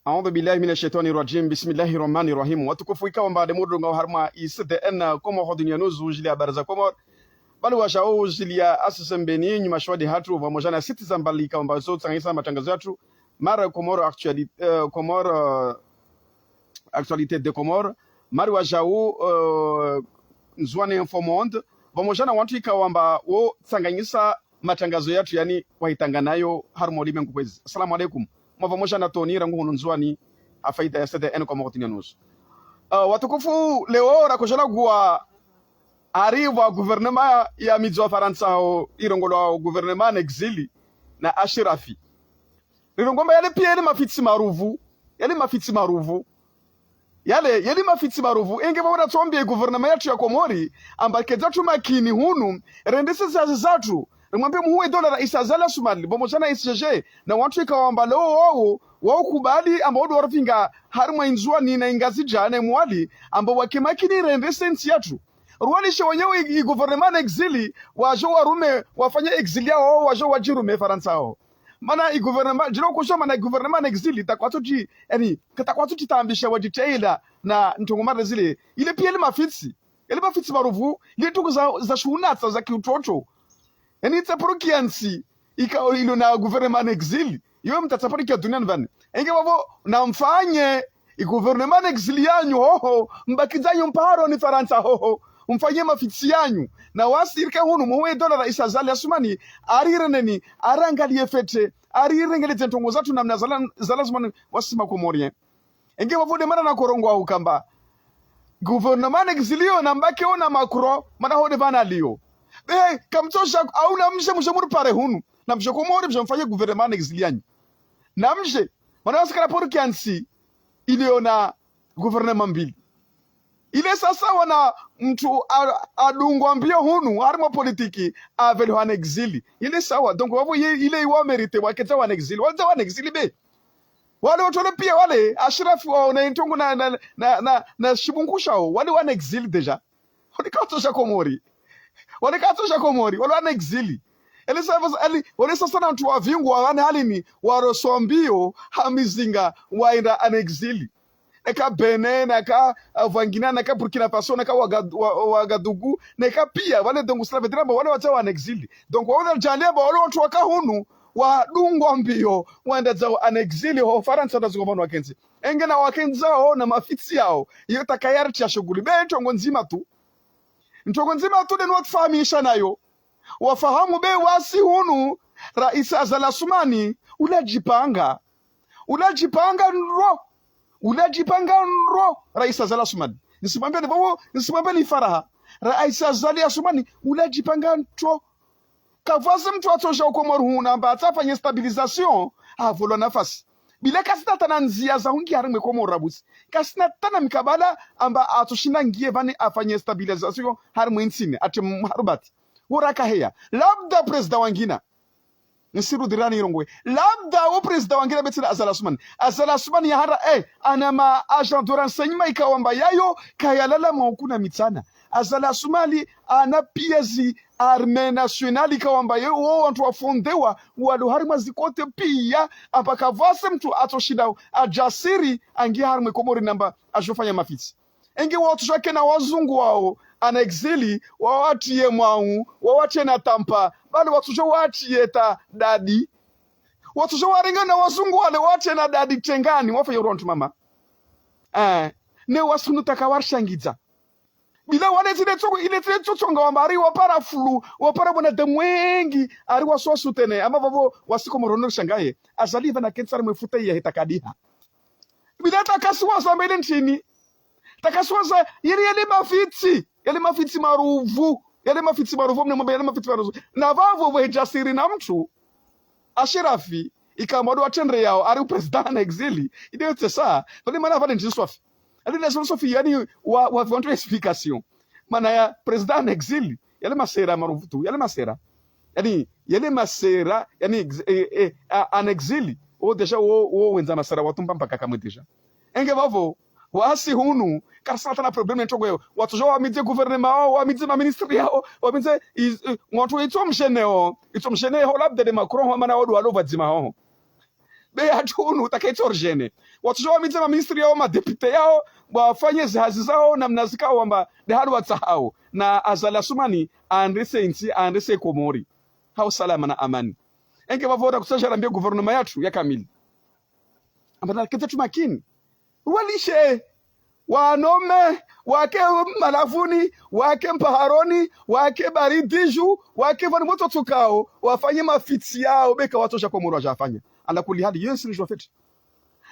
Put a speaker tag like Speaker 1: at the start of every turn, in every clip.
Speaker 1: A'udhu billahi minash shaitani rajim. Bismillahir rahmanir rahim. Watukufu ikawa mbade mudu nga harma isite enna komo hodini nuzu jili ya baraza komo bali washao jili ya asisembeni nyuma shwadi hatu vamojana citizen bali ikawa mba zote sangisa matangazo yatu mara Komoro actualité de Komoro mari washao nzwane info monde vamojana wantu ikawa mba wo sanganyisa matangazo yatu yani wahitanganayo harmo limengu kwezi. Assalamu alaikum. Mavamosha na tonira nguhunu nzwani afaida ya CDN kwa mwakutinya nusu. Watukufu leo rakoshala guwa arriva guvernema ya midzo Faransa ho irongolo wa guvernema na exili na ashirafi. Rirongomba yale pia yale mafitsi maruvu. Yale mafitsi maruvu. Enge wawada tuambie guvernema yatu ya Komori ambake zatu makini hunu rendese zazi zatu. Mwambie muwe dola Rais Azali Assoumani bomojana ICG na watu ikawa leo wao kubali ambao warafinga harma inzua ni na ingazi jana mwali ambao wakimakini rendese nchi yetu ruwalisha wenyewe i gouvernement exili wajo warume wafanye exili yao wajo wajirume Faransa hao mana i gouvernement jiro kushoma na gouvernement exili takwatuji yani katakwatuji tambisha wajitaila na ntongomara zile ile pia ile mafitsi maruvu ile tuko za shunatsa za kiutoto. Yani itaporokiansi ikao ilo na gouvernement exili iwe mtataporikia duniani vani enge wavo na mfanye i gouvernement exili yanyu hoho mbakizanyu mparo ni Faransa hoho mfanye mafitsi yanyu na wasirika hunu muwe dola Rais Azali Assoumani arireneni arangalie fete arirengele tentongo zatu na zalazimani wasima Komorien enge wavo de mana na korongo au kamba gouvernement exili yo na mbake ona Macron mana hode vana liyo kamtosha au namje muri pare hunu namje Komori mje mfanye gouvernement exiliani namje wanaweza kana por kiansi iliona gouvernement mbili ile sasa wana mtu adungwa mbio hunu harimo politiki avelo han exili ile sawa donc wao ile iwa merite waketa wan exili wale wan exili be wale watu pia wale ashrafu wao na ntongo na shibungusha wale wan exili deja walikatosha Komori wale wana exili wale sasa na mtu wa vingu wane halini warosombio hamizinga waenda an exili eka Benin eka Vangina eka Burkina Faso eka Wagadugu eka pia wale dongo slavedrama wale wata wana exili donc wale jalemba wale watu waka hunu wadungwa mbio waenda zao an exili ho Faransa na zingomano wakenzi enge na wakenzi hao na mafitsi yao iyo takayari ya shughuli ntongo nzima tu de nwatufahamisha nayo wafahamu be wasi hunu Rais Azali Assoumani ulajipanga nro Rais Azali Assoumani nisimwambie ni faraha Rais Azali Assoumani ulajipanga nto kavaze mtu atosha Komoro huna amba atafanya stabilization avolo nafasi bila kasina tana nzia za hungi harimwe Komoro rabusi kasina tana mikabala amba atoshinda ngie vani afanye stabilization harimwe nsine ati harubati uraka heya labda president wangina nisiru dirani irongwe labda o president wangina betina Azali Assoumani ya hara ana ma agent de renseignement ikawamba yayo kayalala mwukuna mitsana Azali Assoumani ana piezi arme nationali kawamba yeo wantu wafondewa wadu harima zikote pia apaka vase mtu atoshinda ajasiri angia harimwe Komori namba ajofanya mafisi enge watu shake na wazungu wao ana exili wawatie mwau wawatie na tampa bali watu jo watie ta dadi watu jo waringa na wazungu wale watie na dadi tengani wafa yorontu mama ne wasunu takawarshangiza bila wale zile tsonga wambari wapara flu wapara bona de mwengi ari waswasu tene ama babo wasikomorono shangaye azali vana kensar mfuta ya hitakadiha bila takaswa za mbele nchini takaswa za yale mafitsi maruvu mnemwambia yale mafitsi maruvu na vavo wejasiri na mtu ashirafi ikamwado atendre yao ari president na exili ile tesa vale mana vale njiswafi alina sofi yani wa want explication mana ya president na exili yale masera maruvu tu yale masera yani an exili o deja o wenza masera watumba mpaka kamwe deja enge vavo wasi hunu karsata na probleme ntogo yo watu jo wamidze gouvernement wao wamidze ma ministry yao wamidze watu itomshene ho labda de Macron ho mana wadu alova dzima ho be hatunu takaitorjene watu wa mitema ministry yao madepute yao wafanye zahazi zao na mnazikao wamba de hadu watsahau na Azali Assoumani andrese insi andrese Komori hao salama na amani enge wavora kusajara mbia guvernema yatu ya kamili ambana ketetu makini walishe wanome wake malafuni wake mpaharoni wake baridiju wake vani moto tukao wafanye mafiti yao beka watosha Komori wajafanya ala kuli hadi yensi ni jofeti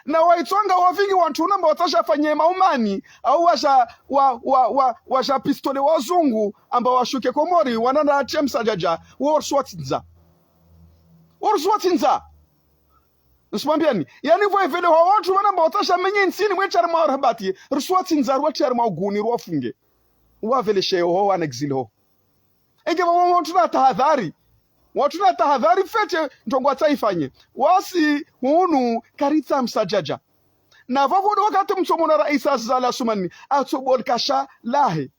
Speaker 1: na waitonga wavingi wantu namba watasha fanye maumani au washa pistole wazungu amba washuke Komori wanana atia msajaja Urswatinza Nsumambiani yani vo evele wa watu wanamba watasha menye nsini mwechari mawarabati Urswatinza rwachari mauguni rwafunge wavele sheo ho wanexile ho enge watu na tahadhari watu na tahadhari fete ntongo wataifanye wasi hunu karitha msajaja na vavodo wakati msomo na Rais Azali Assoumani atobol kasha lahe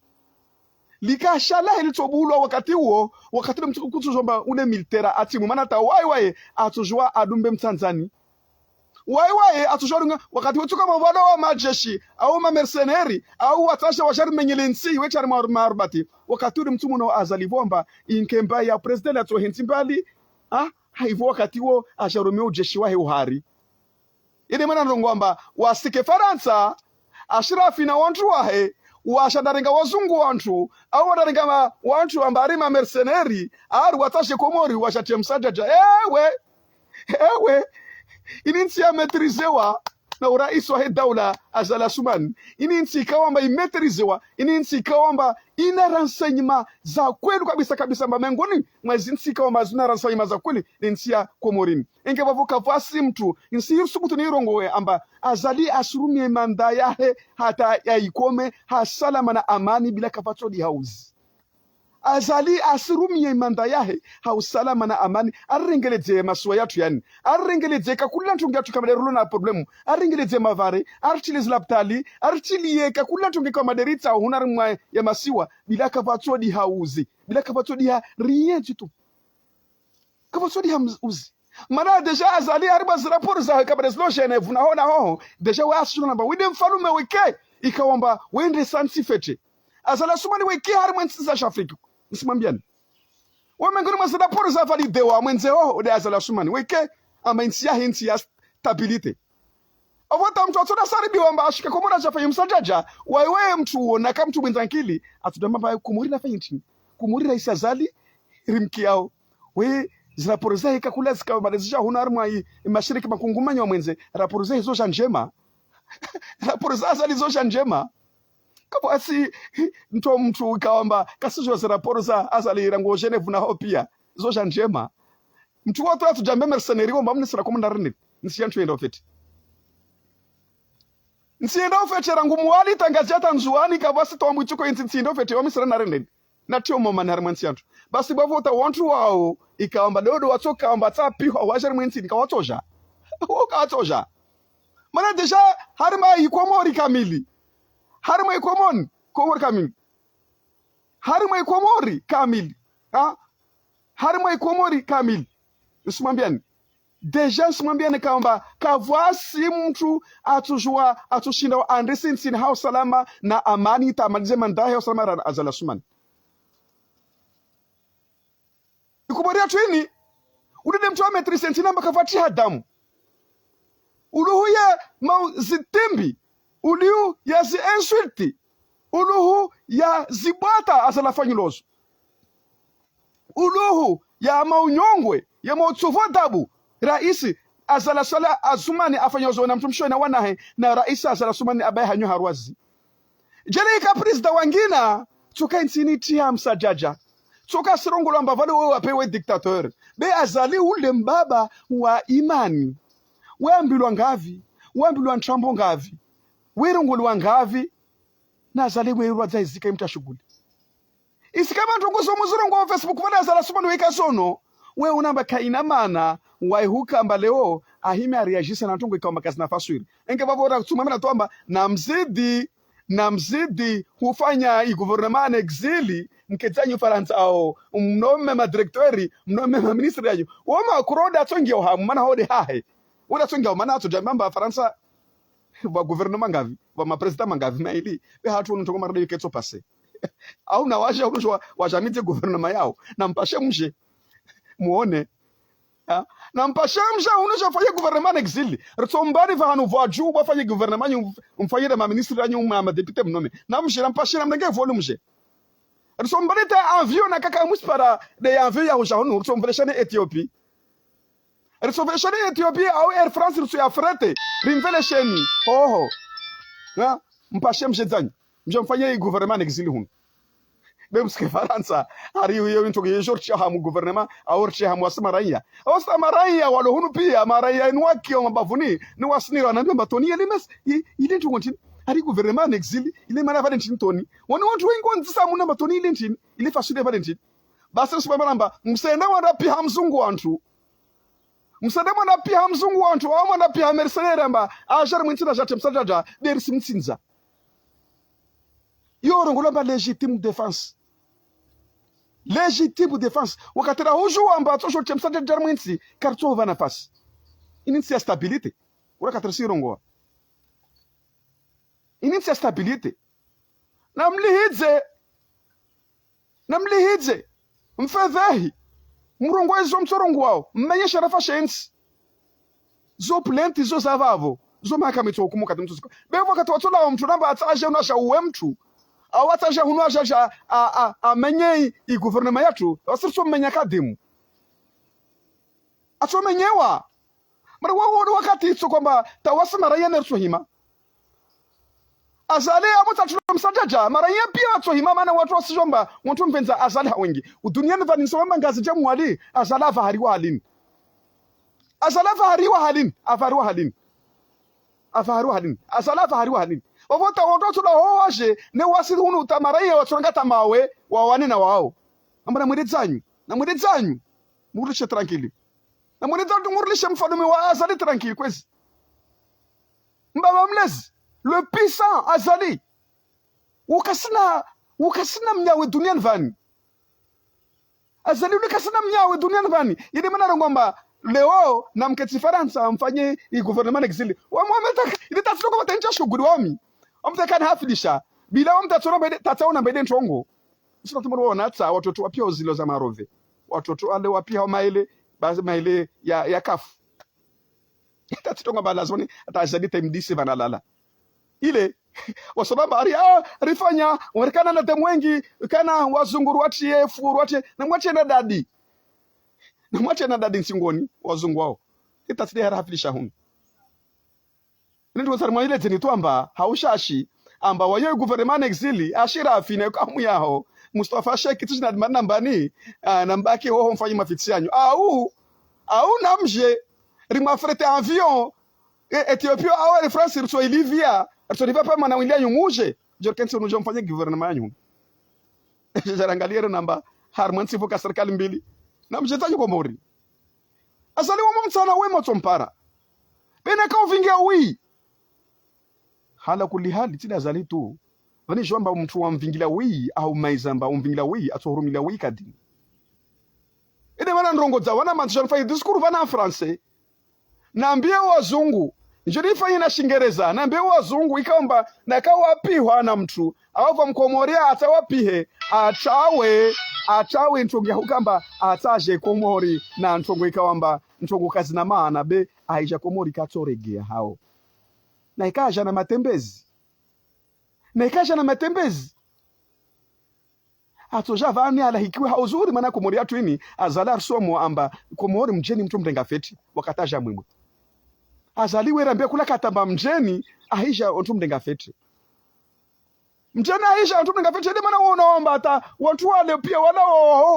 Speaker 1: likasha lahe litobulwa wakati huo wakati mtukuzomba une militera atimu maana ta waiwaye atujua adumbe mtanzani waiwaye atujua wakati wetu kama wada wa majeshi au mamercenari au watasha washari menyelensi wechari marbati wakati ule mtumu na Azali bomba inkemba ya president ato hentimbali haivo wakati huo asharumia ujeshi wahe uhari ile maana ndongwamba wasike Faransa ashirafi na wantu wahe washadarenga wazungu wantu au wadarenga wantu ambari mamercenari ari watashe Komori washatia msajaja ewe ininsi ya metrizewa na urais wa daula Azali Assoumani ininsi ikawamba imetrizewa ininsi ikawamba ina renseignement za kweli kabisa mbamengoni mwezi insi ikawamba zina renseignement za kweli insi ya Komorini enge bavuka vasi mtu insi yusubutu ni rongowe amba Azali asurumie manda yahe hata ya ikome hasalama na amani bila kafatodi hauzi Azali asirumie manda yahe hausalama na amani arrengeleze maswa yatu yani arrengeleze kakula ntungi yatu kama derulo na problemu arrengeleze mavare archiliz laptali archilie kakula ntungi kama derita hunarumwa ya masiwa bila kafatodi hauzi bila kafatodi ha rien du tout kafatodi hauzi mana deja Azali ariba rapport za kama deslo Geneve na hona ho deja wa asuna namba wide mfalume weke ikawamba wende sansi fete Azali Assoumani weke harimo nsi za Afrika Nsimambiani wamengoni masada poro za validewa mwenzeo de Azali Assoumani weke ama insi ya stabilite avota mtu atoda saribi wamba ashika Komori ajafanya msajaja wewe mtu uona kama mtu mwenzankili atudamba Komori na fanya nchini Komori Rais Azali rimkiao we raporo za ikakula zikabadizisha hunarumwa mashirika makungumanya wa mwenze raporo za hizo njema raporo za Azali zo njema kama asi mtu kaomba kasijwa za raporo za Azali rango Geneve na ho pia zo njema mtu wote atujambe mercenary wamba mnisira komanda rene nsiyantu enda ofeti nsienda ofeti rangu muwali tangazi hata nzuani kabasi to mwichuko nsienda ofeti wa misira na rene na tio mama na harmansi yantu basi bavota wantu wao ikaomba dodo watoka omba tapi washari mwensi nikawatosha ukawatosha mana deja harima ikomori kamili harima ikomoni Komori kamili harima ikomori kamili harima ikomori kamili usimambiani deja usimambiani kaomba kavwasi mtu atujua atushinda wa andresi nsini hao salama na amani tamalize mandahe hao salama na Azali Assoumani ikuboria twini udede mtu wa metri sentina mbakavati hadamu uluhu ya zitembi uliu ya zi insulti uluhu ya zibata asalafanyilozo uluhu ya maunyongwe ya mautsuvo dabu Raisi Azali Assoumani afanyozo na mtumsho na wanahe na Raisi Azali Assoumani abaye hanyo harwazi jele ikaprista wangina tuka insini tia msajaja soka sirongo lamba vale wewe wapewe dictateur be Azali ule mbaba wa imani wambilwa ngavi wambilwa ntrambo ngavi werongolwa ngavi na Azali weirwa zaizika imta shughuli isikama ntongozo muzirongo wa Facebook vale Azali Assoumani weka sono we unamba kaina mana waihuka mbaleo ahime ariajisa na ntongo ikaomba kazi nafaswiri enge vavora kutumamina tuamba na mzidi hufanya igouvernement exili mketanyi Faransa ao mnome madirektori mnome maministri yanyu woma kuroda atongi hamu mana hode hahe ula tsonga mana to jamba Faransa ba gouvernement ngavi ba ma president mangavi maili be hatu ntoko marade ketso passe au na washa unjo wajamite gouvernement yao na mpashe mje muone na mpashe mje unjo fanye gouvernement exil rtsombani va hanu voaju ba fanye gouvernement umfanye ma ministre anyu ma député mnome na mje na mpashe na mnenge volu mje rtsombani ta avion na kaka muspara de avion ya honu rtsomveleshane Ethiopie rtsomveleshane Ethiopie au Air France rtso ya frete rimvelesheni hoho mpashe mje zanyu mje mfanye gouvernement exil hunu bemske Faransa hari yo into yeshorcha hamu gouvernement aworche hamu asmaraya awasmaraya walo hunu pia maraya nwaki wa mabavuni ni wasnira na mbamba toni elimes ile ntungontin hari gouvernement exil ile mara valentin toni woni wontu wengo nzisa mu namba toni ile ntin ile fasude valentin basi subaba namba msenda wanda pia hamzungu wantu msenda wanda pia hamzungu wantu au wanda pia mercenaire amba ajar mwintina jatem sajaja derisi mtsinza yoro ngolomba légitime défense légitime défense wakati na huju amba tosho chemsante jarmwinsi karto vana fas ininsi stabilité ura katrisi rongoa ininsi stabilité namlihidze mfadhahi mrongo ezo mtorongo wao mmenye sharafa shensi zo plenti zo zavavo zo makamito okumuka tumtusko bevo wakati watola wa mtu namba ataje unasha uwe mtu awataja hunu ajaja amenye i gouvernement yatu wasirso menya kadimu ato menyewa mara wao wakati itso kwamba tawasema raia nerso hima azale amuta tulomsajaja mara yeye pia ato hima maana watu wasijomba watu mvenza azale wengi duniani vani somba ngazi jamu wali azala fahariwa halin azala fahariwa halin afariwa halin afariwa halin azala fahariwa halin wavota watoto la hoaje ne wasi hunu utamarai watsonga tamawe wawane na wao ambana mwidezanyu murishe tranquille na mwidezanyu murishe mfalume wa azali tranquille kwezi mbaba mlezi le puissant azali ukasina mnyawe duniani vani azali ukasina mnyawe duniani vani ili mana ngomba leo na mketi Faransa mfanye i gouvernement exil wa mwameta ili tatsuko batenja shuguri wami omtekana hafidisha bila omtatsona bede tataona bede ntongo sina tumoro wanatsa watoto wapia uzilo za marove watoto wale wapia maile basi maile ya kafu tatitonga balazoni atazadi temdisi banalala ile wasababa ari rifanya warekana na temwengi kana wazunguru watie furu watie na mwache na dadi nsingoni wazungu wao itatide hafidisha hunu ndio sarma ile tini tuamba haushashi amba wayo gouvernement exili ashira afine kamu yao Mustafa Sheikh tishina nambani nambaki ho mfanyi mafitianyo au namje rimwa frete avion Ethiopia au France irso Libya irso Libya pa mana wilia nyumuje jorkenso nujo mfanyi gouvernement yanyu jarangaliero namba harmansi voka serikali mbili namje tanyo komori asali wa mtsana wema tompara bena ka uvingia wi hala kuli hali tida zali tu vani jomba mtu wa mvingila wi au maizamba umvingila wi atohurumila wi kadini ide wana ndrongo za wana mantisha nfai diskuru vana français naambie wazungu njiri fanya na Shingereza naambie wazungu ikaomba na kawapihwa na mtu awava mkomoria atawapihe atawe ntongo ya hukamba ataje komori na ntongo ikawamba ntongo kazi na maana be aija komori katoregea hao na ikaja na matembezi atoja vani ala hikiwe hauzuri maana komori atu ini azala somo amba komori mjeni mtu mrenga feti wakataja mwimwe azaliwe rambia kula katamba mjeni aisha mtu mrenga feti mjeni aisha mtu mrenga feti ndi maana unaomba ata watu wale pia wala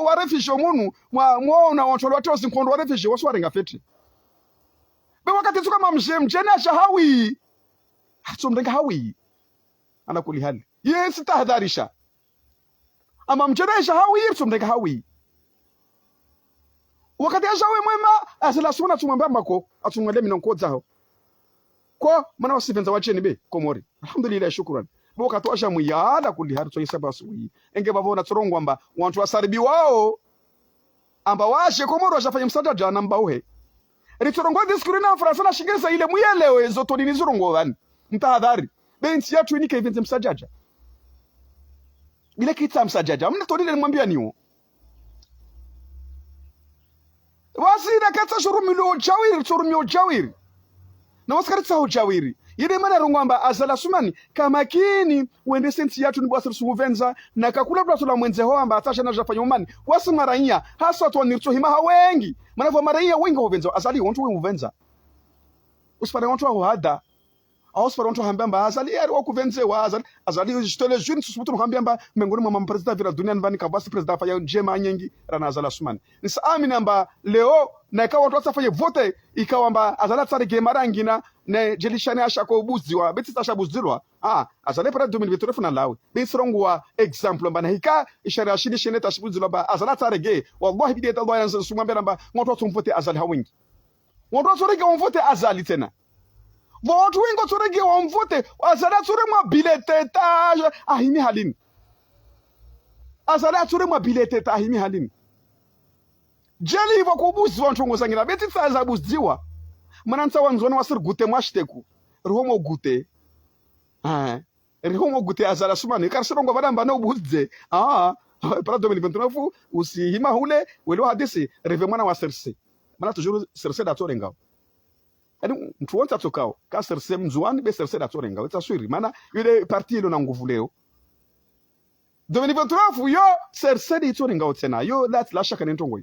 Speaker 1: warefisho munu muona watu wale watu sinkondo warefisho wasu warenga feti be wakati tuka mjeni ashahawi hatsomrenga hawi ana kuli hali yes tahadharisha ama mjeresha hawi tsomrenga hawi wakati ashawe mwema asala suna tumwamba mbako atumwale minonkodza ko mana wasivenza wacheni be komori alhamdulillah shukran wakati asha muyala kuli hali tsoyisa basui enge bavona tsorongwa mba wantu wasaribi wao amba washe komori washafanya msada jana mba uhe ritorongo diskuri na Fransa na shingeza ile muyelewe zotoni nizurongo vani mtahadhari benchi yetu ini kaivenze msajaja bila kita msajaja mna toni ile mwambia niwo wasira katsa shurumilo jawiri na wasikaritsa ujawiri yide mana rungwamba azala sumani kama kini wende sensi yatu ni bwasir suvenza na kakula blato la mwenze ho amba atasha na jafanya umani wasi maraiya hasa to nircho himaha wengi manavo maraiya wengi hovenza azali wontu we uvenza usipare wontu wa hada au usipare wontu hambamba azali yari wa kuvenze wa azali jitole juni susubutu hambamba mengoni mwa president vila dunia nvani kabasi president fa ya jema nyengi rana azala sumani nisa amini amba leo na ikawa watu wasafanye vote ikawa amba azala tsari gemarangina ne jelishane ashako buziwa betita ashabuzirwa azale para 2023 na lawe bisrongwa example amba hika ishara ashini shine tashibuzirwa ba azala tsari ge wallahi bideta Allah yanza sumambera amba ngoto tumvote azali hawingi ngoto tsori ge wonvote azali tena votu wingo tsori ge wonvote azala tsori mwa bileteta ahimi halini azala tsori mwa bileteta ahimi halini jeli hivyo kubuziwa ntongo zangina beti tsaza buziwa manansa wanzona wasir gute mwashiteku rihomo gute rihomo gute azala sumani karsirongo badamba no buze para 2029 usihima hule welo hadisi reve mwana wa serse mana toujours serse da torenga ani mtu wonta tokao ka serse mzuani be serse da torenga weta swiri mana yule parti ilo na nguvu leo 2029 yo serse di torenga tena yo la shaka ntongo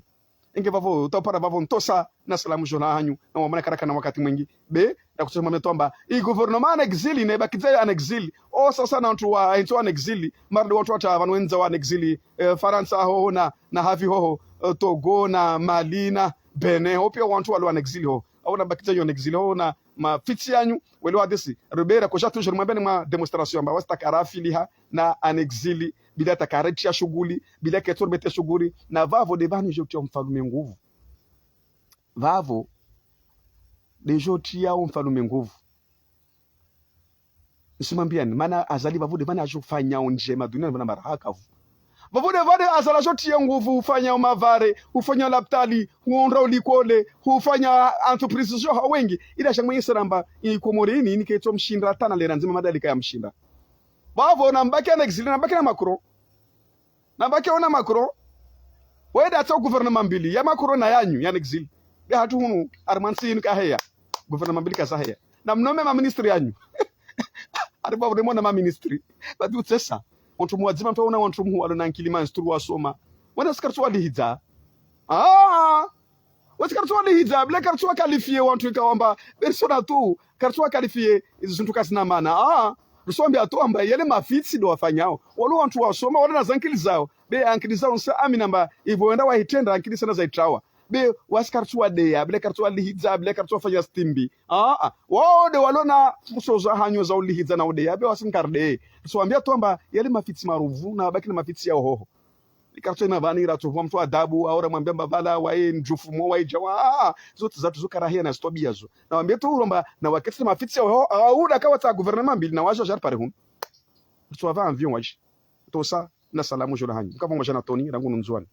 Speaker 1: inge vavo utapara vavo ntosa na salamu jona hanyu na wamana karaka na wakati mwingi be na kusema metomba i gouvernement en exil ne bakize en exil o sasa na watu wa into en exil mardo watu wata vanwenza wa en exil Faransa ho na havi ho Togo na Mali na Benin ho pia watu wa en exil ho au na bakize yo en exil ho na mafiti yanyu welo hadisi rubera ko jatu je mwambeni ma demonstration amba wasta karafiliha na en exil bila takarechia shughuli bila ketorbete shughuli na vavo devani jotia mfalume nguvu vavo dejotia mfalume nguvu nisimambiani maana azali vavo devani ajofanya njema dunia na maraka vavo devani azala jotia nguvu ufanya mavare ufanya laptali huonra ulikole ufanya entreprise jo wengi ila shamwe seramba ikomorini niketo mshinda tana lera nzima madalika ya mshinda bavo na mbaki na exil na mbaki na Macron na mbaki ona Macron weda ata gouvernement mbili ya Macron na yanyu ya exil be hatu hunu armansi ni kaheya gouvernement mbili kasaheya na mnome ma ministry yanyu ariba vremo na ma ministry badu tsesa onto muwazima mtu ona onto mu alo na nkilima instru wasoma wana skartu walihidza wasikartu walihidza bla kartu qualifié wantu ikawamba persona tu kartu qualifié izintu kasina maana rusombi atuamba yele mafitsi do wafanyao walo wantu wasoma wala na zankili zao be ankili zao nsa amina mba ivo enda wahitenda ankili sana za itrawa be wasikartu wade ya bile kartu walihidza bile kartu wafanya stimbi wao de walona musoza hanyo za ulihidza na ude ya be wasinkarde rusombi atuamba yele mafitsi maruvu na baki na mafitsi ya hoho ikartu ina vanira tu mtu adabu aora mwambia mbala wae njufu mo wae jawa zote zatu zukarahia na stobia zo na mwambia tu romba na wakati mafitsi au da kawa ta gouvernement mbili na waje jar pare hum tu ava avion waje to sa na salamu jona hanyu kama mjana toni rangu nzwani